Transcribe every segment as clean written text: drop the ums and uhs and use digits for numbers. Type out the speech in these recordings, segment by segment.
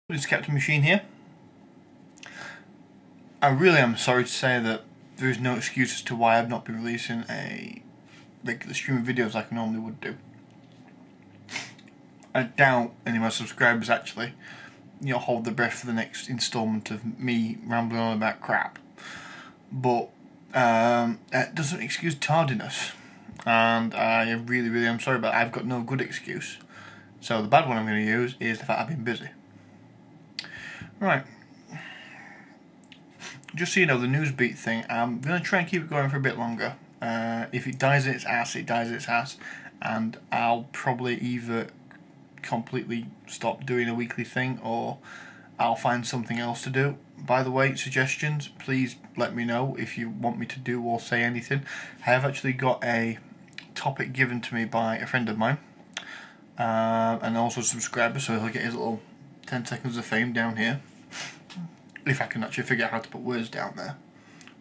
It's Captain Machine here. I really am sorry to say that there is no excuse as to why I've not been releasing a regular stream of videos like I normally would do. I doubt any of my subscribers actually, hold their breath for the next instalment of me rambling on about crap. But that doesn't excuse tardiness, and I really am sorry, but I've got no good excuse. So the bad one I'm going to use is the fact I've been busy. Right. Just so you know, the Newsbeat thing, I'm going to try and keep it going for a bit longer. If it dies in its ass, it dies in its ass, and I'll probably either completely stop doing a weekly thing or I'll find something else to do. By the way, suggestions, please let me know if you want me to do or say anything. I have actually got a topic given to me by a friend of mine, and also a subscriber, so he'll get his little 10 seconds of fame down here. If I can actually figure out how to put words down there.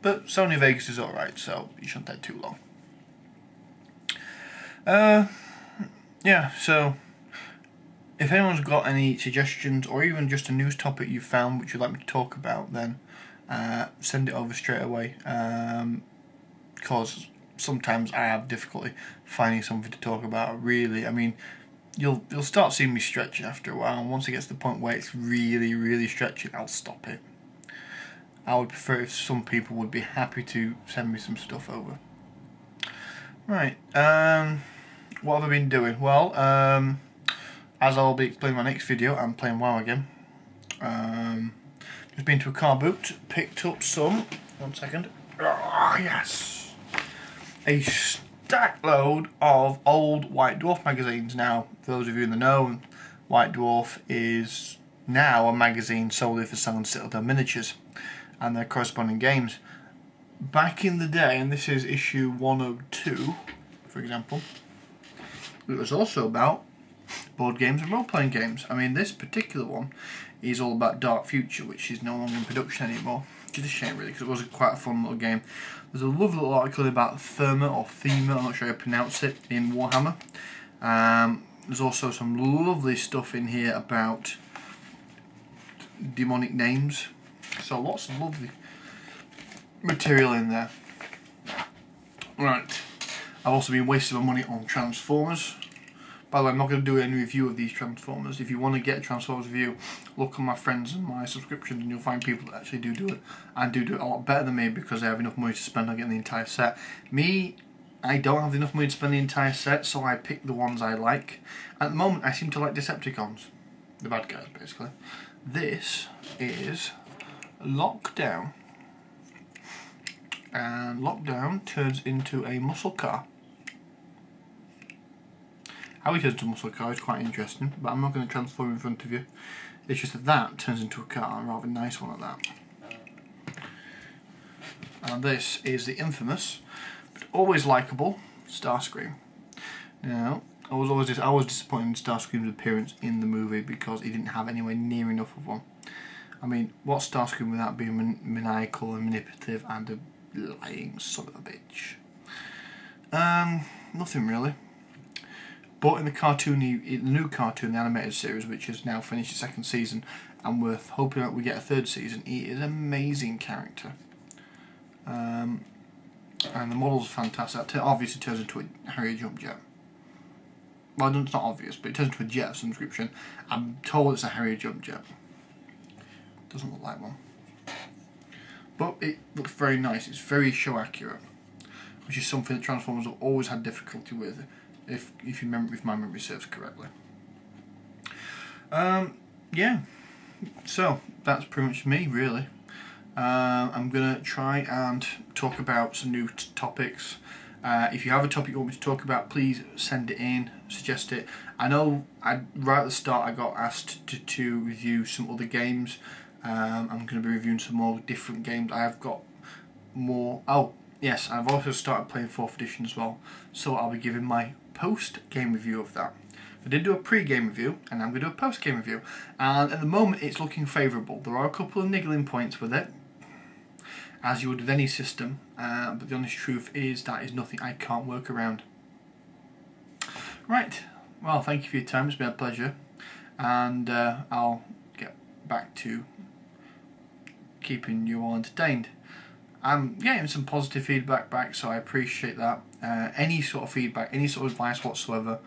But Sony Vegas is alright, so you shouldn't take too long. Yeah, so if anyone's got any suggestions or even just a news topic you found which you'd like me to talk about, then send it over straight away. Because sometimes I have difficulty finding something to talk about. Really, I mean, you'll start seeing me stretching after a while, and once it gets to the point where it's really stretching, I'll stop it. I would prefer if some people would be happy to send me some stuff over. Right, what have I been doing? Well, as I'll be explaining in my next video, I'm playing WoW again. Just been to a car boot, picked up some, 1 second, oh yes, a stack load of old White Dwarf magazines. Now, for those of you in the know, White Dwarf is now a magazine solely for selling Citadel miniatures and their corresponding games. Back in the day, and this is issue 102, for example, it was also about board games and role-playing games. I mean, this particular one is all about Dark Future, which is no longer in production anymore. Which is a shame, really, because it was quite a fun little game. There's a lovely little article about Thema, or Thema, I'm not sure how to pronounce it, in Warhammer. There's also some lovely stuff in here about demonic names. So lots of lovely material in there. Right, I've also been wasting my money on Transformers. By the way, I'm not going to do any review of these Transformers. If you want to get a Transformers review, look on my friends and my subscriptions, and you'll find people that actually do it, and do it a lot better than me because they have enough money to spend on getting the entire set. Me, I don't have enough money to spend the entire set, so I pick the ones I like. At the moment, I seem to like Decepticons, the bad guys, basically. This is Lockdown, and Lockdown turns into a muscle car. How he turns into a muscle car is quite interesting, but I'm not going to transform in front of you. It's just that turns into a car, a rather nice one at that. And this is the infamous, but always likeable, Starscream. Now, I was disappointed in Starscream's appearance in the movie because he didn't have anywhere near enough of one. I mean, what's Starscream without being maniacal and manipulative and a lying son of a bitch? Nothing really. But in the cartoon, the new cartoon, the animated series, which has now finished its 2nd season, and we're hoping that we get a 3rd season, he is an amazing character. And the models are fantastic. That obviously turns into a Harrier jump jet. Well, it's not obvious, but it turns into a jet of some description. I'm told it's a Harrier jump jet. Doesn't look like one. But it looks very nice. It's very show accurate, which is something that Transformers have always had difficulty with, if my memory serves correctly. Yeah. So that's pretty much me, really. I'm gonna try and talk about some new topics. If you have a topic you want me to talk about, please send it in, suggest it. I know right at the start I got asked to review some other games. I'm going to be reviewing some more different games. I've got more. Oh, yes, I've also started playing 4th edition as well. So I'll be giving my post-game review of that. I did do a pre-game review, and I'm going to do a post-game review. And at the moment, it's looking favourable. There are a couple of niggling points with it, as you would with any system. But the honest truth is that is nothing I can't work around. Right. Well, thank you for your time. It's been a pleasure. And I'll get back to keeping you all entertained. I'm getting some positive feedback back, so I appreciate that. Any sort of feedback, any sort of advice whatsoever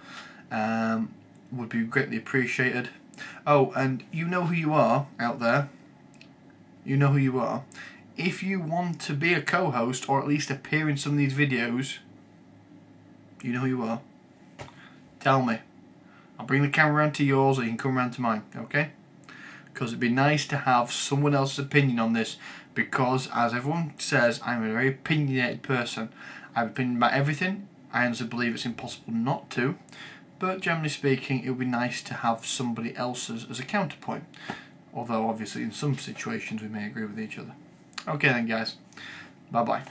would be greatly appreciated. Oh, and you know who you are out there. You know who you are. If you want to be a co-host or at least appear in some of these videos, you know who you are. Tell me. I'll bring the camera around to yours, or you can come around to mine, okay? Because it'd be nice to have someone else's opinion on this, because as everyone says, I'm a very opinionated person. I have an opinion about everything. I honestly believe it's impossible not to, but generally speaking, it would be nice to have somebody else's as a counterpoint, although obviously in some situations we may agree with each other. Okay then guys, bye bye.